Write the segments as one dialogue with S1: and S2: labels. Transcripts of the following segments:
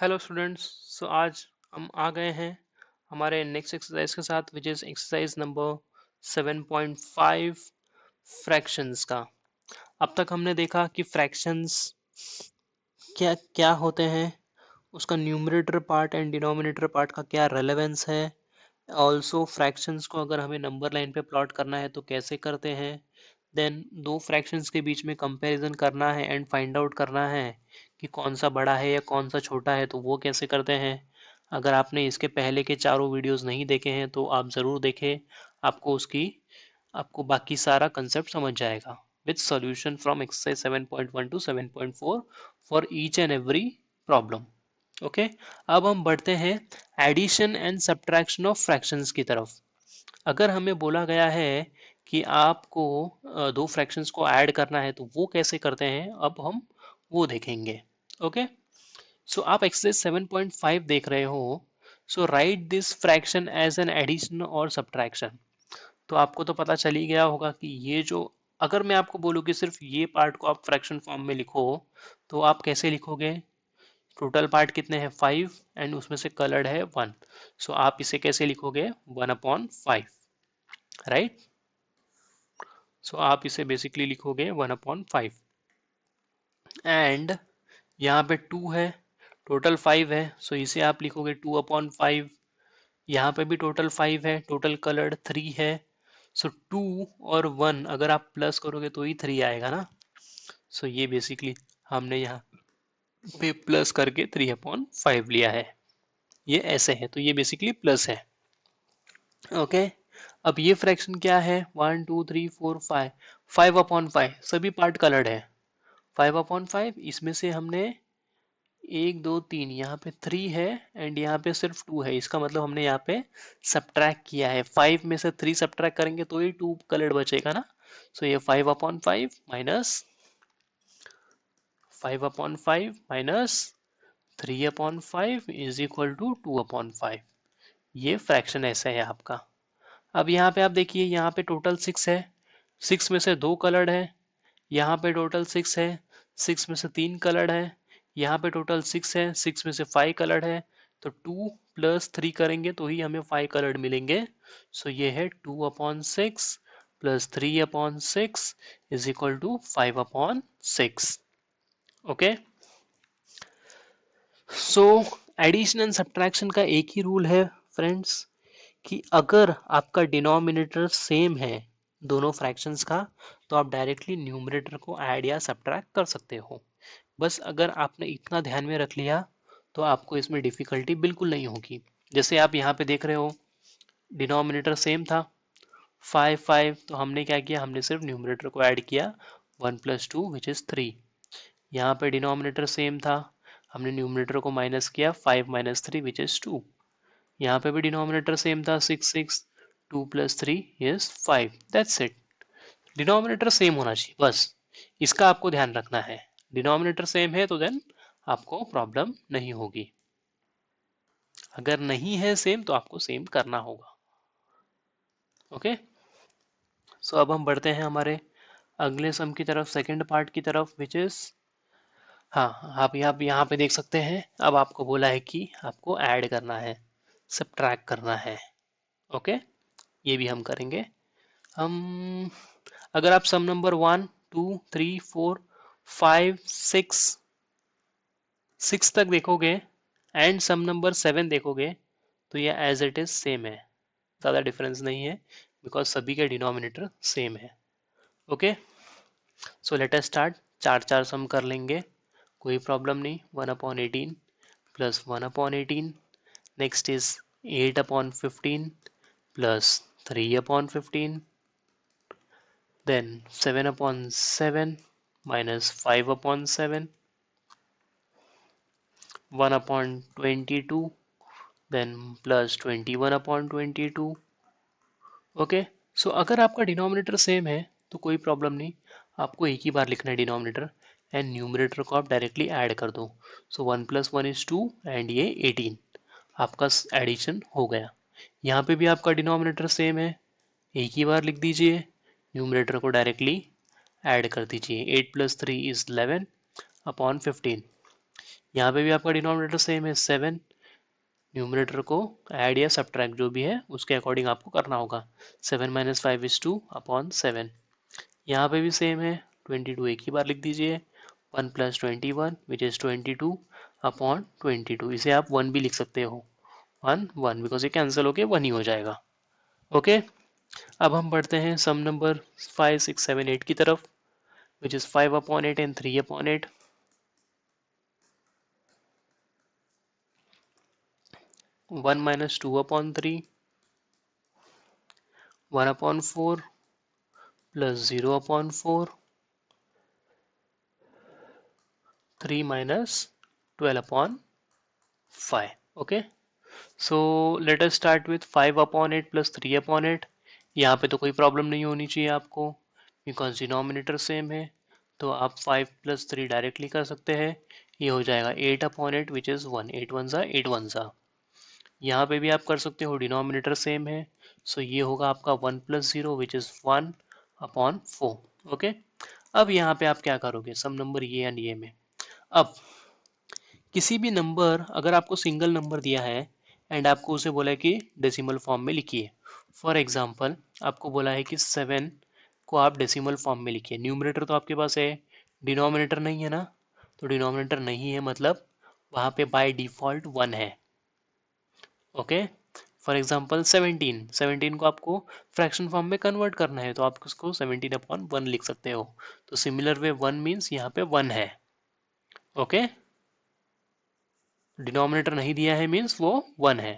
S1: Hello students. आज हम आ गए हैं हमारे नेक्स्ट एक्सरसाइज के साथ, which is exercise number 7.5 fractions का। अब तक हमने देखा कि फ्रैक्शंस क्या क्या होते हैं, उसका numerator part and denominator part का क्या रेलेवेंस है। ऑल्सो फ्रैक्शंस को अगर हमें नंबर लाइन पे प्लॉट करना है तो कैसे करते हैं। देन दो फ्रैक्शंस के बीच में कंपैरिजन करना है एंड फाइंड आउट करना है कि कौन सा बड़ा है या कौन सा छोटा है, तो वो कैसे करते हैं। अगर आपने इसके पहले के चारों वीडियोस नहीं देखे हैं तो आप ज़रूर देखें, आपको बाकी सारा कंसेप्ट समझ जाएगा with solution from exercise 7.1 to 7.4 for each and every problem. Okay, अब हम बढ़ते हैं addition and subtraction of fractions की तरफ। अगर हमें बोला गया है कि आपको दो फ्रैक्शंस को ऐड करना है तो वो कैसे करते हैं, अब हम वो देखेंगे। ओके, सो आप एक्सरसाइज 7.5 देख रहे हो। So write this fraction as an addition और सब्ट्रैक्शन। तो आपको तो पता चल ही गया होगा कि ये जो, अगर मैं आपको बोलूँ कि सिर्फ ये पार्ट को आप फ्रैक्शन फॉर्म में लिखो तो आप कैसे लिखोगे। टोटल पार्ट कितने हैं 5 एंड उसमें से कलर्ड है 1। सो आप इसे कैसे लिखोगे 1/5, राइट। सो आप इसे बेसिकली लिखोगे 1/5 एंड यहाँ पे 2 है, टोटल 5 है, सो इसे आप लिखोगे 2/5। यहाँ पे भी टोटल 5 है, टोटल कलर्ड 3 है। सो 2 और 1 अगर आप प्लस करोगे तो ही 3 आएगा ना। सो ये बेसिकली हमने यहाँ पे प्लस करके 3/5 लिया है। ये ऐसे है तो ये बेसिकली प्लस है। ओके, अब ये फ्रैक्शन क्या है 1 2 3 4 5, 5/5 सभी पार्ट कलर्ड है। 5/5 इसमें से हमने 1 2 3, यहाँ पे 3 है एंड यहाँ पे सिर्फ 2 है, इसका मतलब हमने यहाँ पे सब्ट्रैक्ट किया है। 5 में से 3 सब्ट्रैक्ट करेंगे तो ही 2 कलर्ड बचेगा ना। सो ये 5/5 minus 5/5 minus 3/5 is equal to 2/5। ये फ्रैक्शन ऐसा है आपका। अब यहाँ पे आप देखिए, यहाँ पे टोटल 6 है, 6 में से 2 कलर्ड है। यहाँ पे टोटल 6 है, 6 में से 3 कलर्ड है। यहाँ पे टोटल 6 है, 6 में से 5 कलर्ड है। तो 2 + 3 करेंगे तो ही हमें 5 कलर्ड मिलेंगे। सो ये है 2/6 + 3/6 is equal to 5/6। Okay, so addition and subtraction का एक ही रूल है फ्रेंड्स, कि अगर आपका डिनोमिनेटर सेम है दोनों फ्रैक्शंस का तो आप डायरेक्टली न्यूमरेटर को ऐड या सब्ट्रैक्ट कर सकते हो। बस अगर आपने इतना ध्यान में रख लिया तो आपको इसमें डिफिकल्टी बिल्कुल नहीं होगी। जैसे आप यहाँ पे देख रहे हो, डिनोमिनेटर सेम था 5 5, तो हमने क्या किया, हमने सिर्फ न्यूमरेटर को ऐड किया 1 + 2 विच इज 3। यहाँ पे डिनोमिनेटर सेम था, हमने न्यूमरेटर को माइनस किया 5 - 3 विच इज 2। यहाँ पे भी डिनोमिनेटर सेम था 6 6, 2 + 3 is 5। That's it, denominator same होना चाहिए, बस इसका आपको ध्यान रखना है। डिनोमिनेटर सेम है तो देन आपको प्रॉब्लम नहीं होगी। अगर नहीं है सेम तो आपको सेम करना होगा। ओके, सो अब हम बढ़ते हैं हमारे अगले सम की तरफ, सेकंड पार्ट की तरफ, विच इज, हाँ आप यहाँ पे देख सकते हैं। अब आपको बोला है कि आपको ऐड करना है, सब्ट्रैक्ट करना है। ओके, ये भी हम करेंगे। हम अगर आप सम नंबर 1 2 3 4 5 6 तक देखोगे एंड सम नंबर 7 देखोगे तो ये एज इट इज सेम है, ज़्यादा डिफरेंस नहीं है, बिकॉज सभी के डिनोमिनेटर सेम है। Okay, so let us start. चार चार सम कर लेंगे, कोई प्रॉब्लम नहीं। 1/18 + 1/18, next is 8/15 + 3/15, then 7/7 minus 5/7, 1/22, then plus 21/22। Okay, सो अगर आपका डिनोमिनेटर सेम है तो कोई प्रॉब्लम नहीं, आपको एक ही बार लिखना है डिनोमिनेटर एंड न्यूमरेटर को आप डायरेक्टली ऐड कर दो। सो 1 + 1 is 2 एंड ये 18, आपका एडिशन हो गया। यहाँ पे भी आपका डिनोमिनेटर सेम है, एक ही बार लिख दीजिए, न्यूमरेटर को डायरेक्टली ऐड कर दीजिए। 8 + 3 is 11/15। यहाँ पे भी आपका डिनोमिनेटर सेम है 7, न्यूमरेटर को ऐड या सब्ट्रैक्ट जो भी है उसके अकॉर्डिंग आपको करना होगा। 7 माइनस 5 इज 2 अपॉन 7। यहाँ पे भी सेम है, 22 एक ही बार लिख दीजिए, 1 प्लस 21 विच इज 22 अपॉन 22। इसे आप 1 भी लिख सकते हो, 1 1 बिकॉज ये कैंसिल होके 1 ही हो जाएगा। ओके अब हम बढ़ते हैं सम नंबर 5 6 7 8 की तरफ, which is 5 upon 8 and 3 upon 8। 1 minus 2 upon 3, 1 upon 4 plus 0 upon 4, 3 minus 12 upon 5। Okay so let us start with 5 upon 8 plus 3 upon 8। यहाँ पे तो कोई प्रॉब्लम नहीं होनी चाहिए आपको बिकॉज डिनोमिनेटर सेम है, तो आप 5 प्लस 3 डायरेक्टली कर सकते हैं। ये हो जाएगा 8 अपॉन 8 विच इज़ 1, 8 1 ज़ा 8 1 ज़ा। यहाँ पे भी आप कर सकते हो, डिनोमिनेटर सेम है, सो ये होगा आपका 1 plus 0 which is 1 upon 4। Okay अब यहाँ पे आप क्या करोगे, सम नंबर ये एंड ये में। अब किसी भी नंबर अगर आपको सिंगल नंबर दिया है एंड आपको उसे बोला है कि डेसिमल फॉर्म में लिखिए, फॉर एग्जांपल आपको बोला है कि 7 को आप डेसिमल फॉर्म में लिखिए। न्यूमरेटर तो आपके पास है, डिनोमिनेटर नहीं है ना, तो डिनोमिनेटर नहीं है मतलब वहाँ पे बाय डिफॉल्ट 1 है। ओके फॉर एग्जांपल 17 को आपको फ्रैक्शन फॉर्म में कन्वर्ट करना है, तो आप उसको 17 अपॉन 1 लिख सकते हो। तो सिमिलर वे 1 मीन्स यहाँ पे 1 है। ओके डिनोमिनेटर नहीं दिया है मीन्स वो 1 है।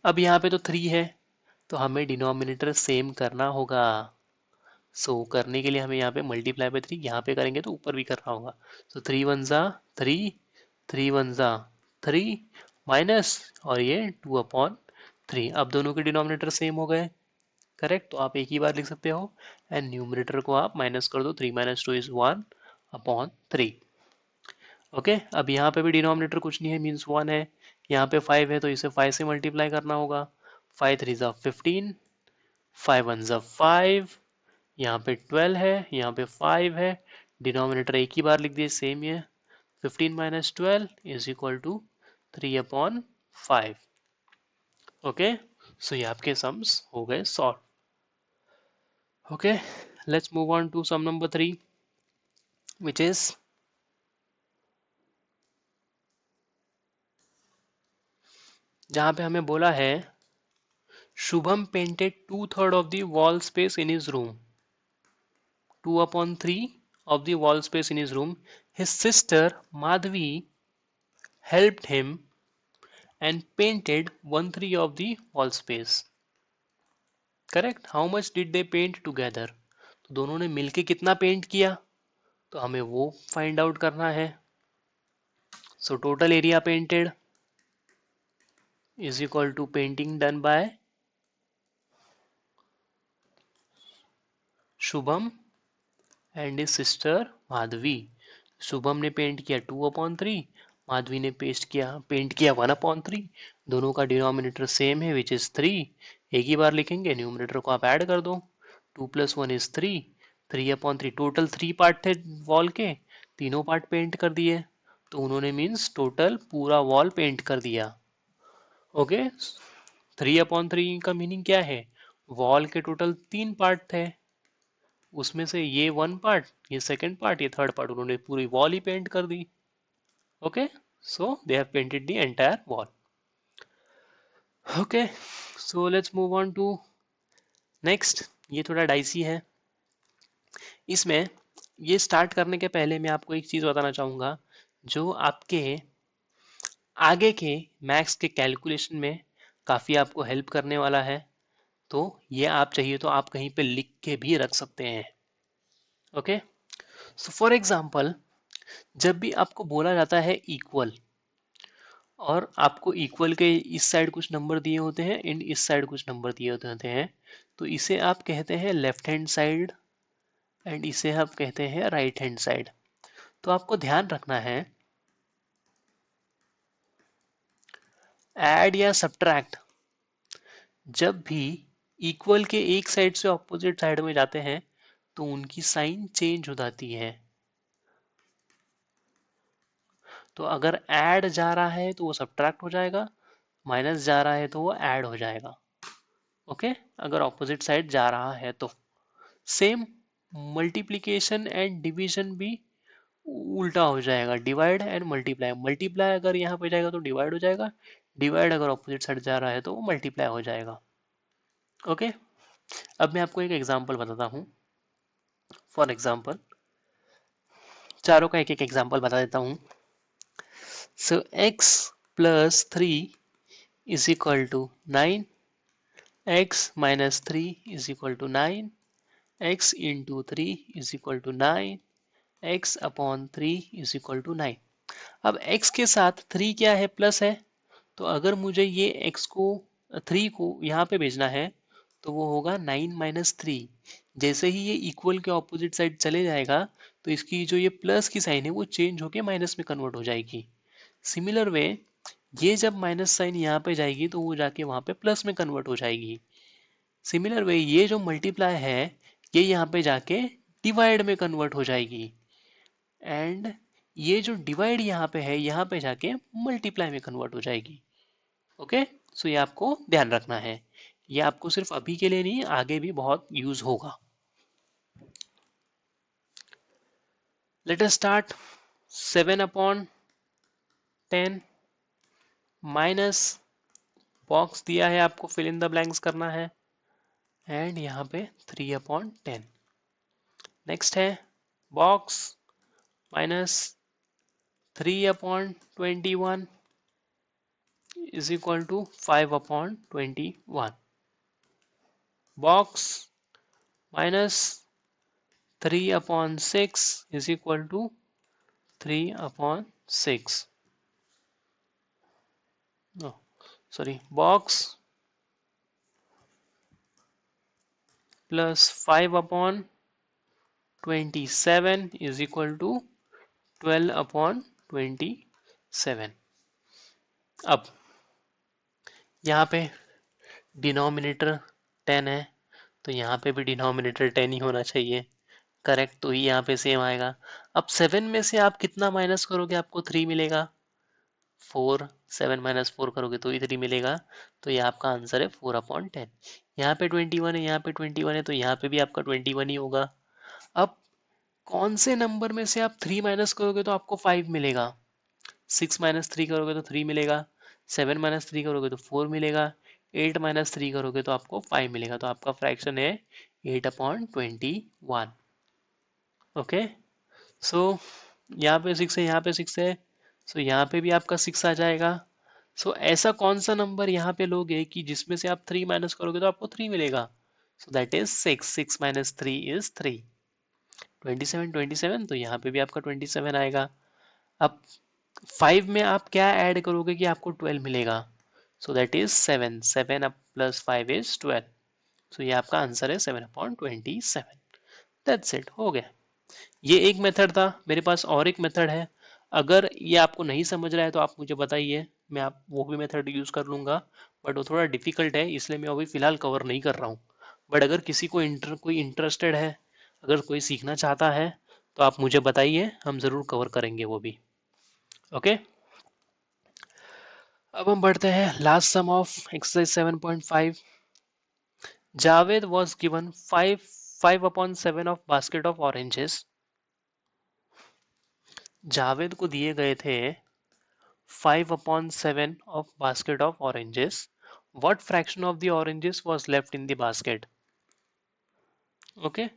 S1: अब यहाँ पे तो 3 है, तो हमें डिनोमिनेटर सेम करना होगा। सो करने के लिए हमें यहाँ पे मल्टीप्लाई बाय 3 यहाँ पे करेंगे तो ऊपर भी करना होगा। तो 3 1 ज़ा 3, 3 1 ज़ा 3 माइनस और ये 2 अपॉन 3। अब दोनों के डिनोमिनेटर सेम हो गए, करेक्ट, तो आप एक ही बार लिख सकते हो एंड न्यूमरेटर को आप माइनस कर दो, 3 माइनस 2 इज 1 अपॉन 3। ओके अब यहाँ पे भी डिनोमिनेटर कुछ नहीं है मीन्स 1 है, यहाँ पे 5 है तो इसे 5 से मल्टीप्लाई करना होगा। 5 3 ज़ा 15, 5 1 ज़ा 5, यहाँ पे 12 है, यहाँ पे 5 है, डिनोमिनेटर एक ही बार लिख दिए सेम ही है। 15 minus 12 is equal to 3 upon 5। Okay so ये आपके सम्स हो गए solve. Okay let's move on to sum number 3 which is जहाँ पे हमें बोला है Shubham painted 2/3 of the wall space in his room, 2 upon 3 of the wall space in his room. His sister Madhvi helped him and painted 1/3 of the wall space. Correct? How much did they paint together? तो दोनों ने मिलके कितना paint किया, तो हमें वो find out करना है। So total area painted is equal to painting done by Shubham and his sister Madhavi. Shubham ने पेंट किया 2 अपॉन 3, माधवी ने पेंट किया 1 अपॉन 3। दोनों का डिनोमिनेटर सेम है विच इज 3, एक ही बार लिखेंगे, न्यूमरेटर को आप ऐड कर दो, 2 plus 1 is 3, 3 upon 3। Total 3 part थे वॉल के, तीनों पार्ट पेंट कर दिए, तो उन्होंने मीन्स टोटल पूरा वॉल पेंट कर दिया। ओके 3 अपॉन 3 का मीनिंग क्या है, वॉल के टोटल 3 पार्ट थे, उसमें से ये 1 पार्ट, ये सेकंड पार्ट, ये थर्ड पार्ट, उन्होंने पूरी वॉल ही पेंट कर दी। Okay so they have painted the entire wall. Okay so let's move on to next. ये थोड़ा डाइसी है, इसमें ये स्टार्ट करने के पहले मैं आपको एक चीज बताना चाहूंगा जो आपके आगे के मैथ्स के कैलकुलेशन में काफी आपको हेल्प करने वाला है। तो ये आप चाहिए तो आप कहीं पे लिख के भी रख सकते हैं। ओके सो फॉर एग्जांपल जब भी आपको बोला जाता है इक्वल और आपको इक्वल के इस साइड कुछ नंबर दिए होते हैं एंड इस साइड कुछ नंबर दिए होते हैं, तो इसे आप कहते हैं लेफ्ट हैंड साइड एंड इसे आप कहते हैं राइट हैंड साइड। तो आपको ध्यान रखना है ऐड या सब्ट्रैक्ट जब भी इक्वल के एक साइड से ऑपोजिट साइड में जाते हैं तो उनकी साइन चेंज हो जाती है। तो अगर ऐड जा रहा है तो वो सब्ट्रैक्ट हो जाएगा, माइनस जा रहा है तो वो ऐड हो जाएगा। ओके, अगर ऑपोजिट साइड जा रहा है तो। सेम मल्टीप्लिकेशन एंड डिवीजन भी उल्टा हो जाएगा, डिवाइड एंड मल्टीप्लाई। मल्टीप्लाई अगर यहाँ पे जाएगा तो डिवाइड हो जाएगा, डिवाइड अगर ऑपोजिट साइड जा रहा है तो वो मल्टीप्लाई हो जाएगा। ओके, अब मैं आपको एक एग्जांपल बताता हूँ। फॉर एग्जांपल, चारों का एक एक एग्जांपल बता देता हूँ। So x plus 3 is equal to 9, x minus 3 is equal to 9, x into 3 is equal to 9, x upon 3 is equal to 9। अब x के साथ 3 क्या है, प्लस है, तो अगर मुझे ये x को 3 को यहाँ पे भेजना है तो वो होगा 9 माइनस 3। जैसे ही ये इक्वल के ऑपोजिट साइड चले जाएगा तो इसकी जो ये प्लस की साइन है वो चेंज होके माइनस में कन्वर्ट हो जाएगी। सिमिलर वे, ये जब माइनस साइन यहाँ पे जाएगी तो वो जाके वहां पे प्लस में कन्वर्ट हो जाएगी। सिमिलर वे, ये जो मल्टीप्लाई है ये यहाँ पे जाके डिवाइड में कन्वर्ट हो जाएगी, एंड ये जो डिवाइड यहाँ पे है यहाँ पे जाके मल्टीप्लाई में कन्वर्ट हो जाएगी। ओके, सो ये आपको ध्यान रखना है, ये आपको सिर्फ अभी के लिए नहीं आगे भी बहुत यूज होगा। Let us start. 7 upon 10 minus, box दिया है आपको, फिल इन द ब्लैंक्स करना है, एंड यहाँ पे 3 अपॉन 10। नेक्स्ट है box minus 3 upon 21 is equal to 5 upon 21। Box minus 3 upon 6 is equal to 3 upon 6। No sorry, box plus 5 upon 27 is equal to 12 upon 27। अब यहाँ पे डिनोमिनेटर 10 है तो यहाँ पे भी डिनोमिनेटर 10 ही होना चाहिए, करेक्ट, तो ही यहाँ पे सेम आएगा। अब 7 में से आप कितना माइनस करोगे आपको 3 मिलेगा, 4, 7 माइनस 4 करोगे तो ही 3 मिलेगा, तो ये आपका आंसर है 4 अपॉन 10। यहाँ पे 21 है, यहाँ पे 21 है, तो यहाँ पे भी आपका 21 ही होगा। अब कौन से नंबर में से आप 3 माइनस करोगे तो आपको 5 मिलेगा, 6 माइनस 3 करोगे तो 3 मिलेगा, 7 माइनस 3 करोगे तो 4 मिलेगा, 8 माइनस 3 करोगे तो आपको 5 मिलेगा, तो आपका फ्रैक्शन है 8 अपॉन 21। ओके, सो यहाँ पे 6 है, यहाँ पे 6 है, सो यहाँ पे भी आपका 6 आ जाएगा। सो ऐसा कौन सा नंबर यहाँ पे लोगे कि जिसमें से आप 3 माइनस करोगे तो आपको 3 मिलेगा, so that is 6, 6 minus 3 is 3। 27, 27, तो यहाँ पे भी आपका 27 आएगा। अब 5 में आप क्या ऐड करोगे कि आपको 12 मिलेगा, so that is 7, 7 up plus 5 is 12। सो ये आपका आंसर है 7 अपॉन 27। दैट्स इट, हो गया। ये एक मेथड था, मेरे पास और एक मेथड है। अगर ये आपको नहीं समझ रहा है तो आप मुझे बताइए, मैं आप वो भी मेथड यूज कर लूंगा, बट वो थोड़ा डिफिकल्ट है इसलिए मैं अभी फिलहाल कवर नहीं कर रहा हूँ। बट अगर किसी को कोई इंटरेस्टेड है, अगर कोई सीखना चाहता है तो आप मुझे बताइए, हम जरूर कवर करेंगे वो भी। ओके, अब हम बढ़ते हैं last sum of exercise 7.5। Javed was given 5 upon 7 of basket of oranges। Javed को दिए गए थे 5 upon 7 of basket of oranges। What fraction of the oranges was left in the basket? Okay,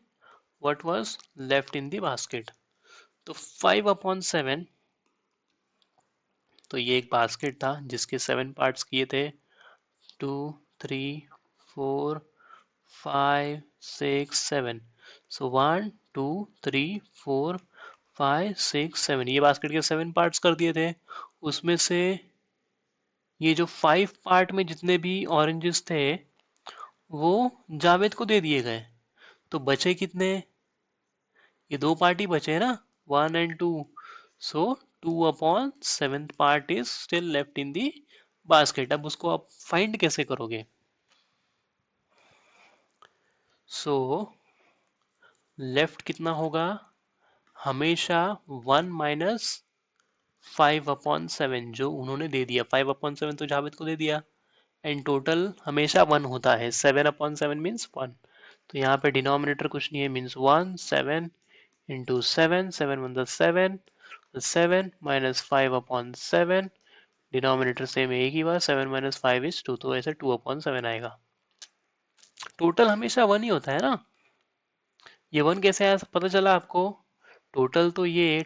S1: what was left in the basket? तो 5 upon 7, तो ये एक basket था जिसके 7 पार्ट्स किए थे, 2, 3, 4, 5, 6, 7। सो 1, 2, 3, 4, 5, 6, 7, ये बास्केट के 7 पार्ट्स कर दिए थे। उसमें से ये जो 5 पार्ट में जितने भी ऑरेंजेस थे वो जावेद को दे दिए गए, तो बचे कितने, ये दो पार्ट ही बचे हैं ना, 1 and 2। So 2 upon 7th part is still left in the basket. अब उसको आप फाइंड कैसे करोगे, सो लेफ्ट कितना होगा, हमेशा 1 माइनस 5/7 जो उन्होंने दे दिया, 5/7 तो जावेद को दे दिया, एंड टोटल हमेशा 1 होता है, 7/7 मीन्स 1। तो यहाँ पे डिनोमिनेटर कुछ नहीं है, means 1, 7 into 7, 7 one the 7, 7 minus 5/7, denominator same एक ही बार, 7 माइनस 5 इज 2, तो ऐसे 2/7 आएगा। टोटल हमेशा 1 ही होता है ना, ये 1 कैसे आया पता चला आपको? टोटल तो ये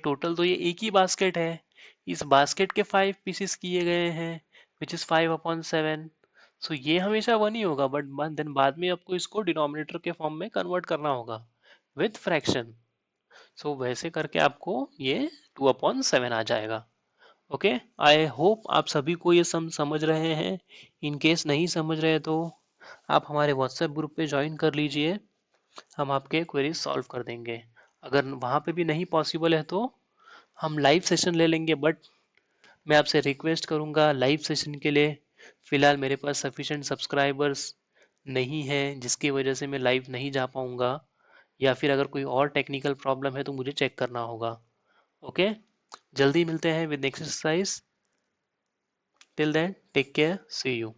S1: एक ही बास्केट है, इस बास्केट के 5 पीसेस किए गए हैं, विच इज 5/7। सो ये हमेशा 1 ही होगा, बट देन बाद में आपको इसको डिनोमिनेटर के फॉर्म में कन्वर्ट करना होगा विथ फ्रैक्शन। सो वैसे करके आपको ये 2/7 आ जाएगा। ओके, आई होप आप सभी को ये समझ रहे हैं। इन केस नहीं समझ रहे तो आप हमारे व्हाट्सएप ग्रुप पे ज्वाइन कर लीजिए, हम आपके क्वेरीज सॉल्व कर देंगे। अगर वहाँ पे भी नहीं पॉसिबल है तो हम लाइव सेशन ले लेंगे, बट मैं आपसे रिक्वेस्ट करूँगा लाइव सेशन के लिए फ़िलहाल मेरे पास सफिशेंट सब्सक्राइबर्स नहीं है, जिसकी वजह से मैं लाइव नहीं जा पाऊँगा, या फिर अगर कोई और टेक्निकल प्रॉब्लम है तो मुझे चेक करना होगा। ओके, जल्दी मिलते हैं with next exercise. Till then take care, see you.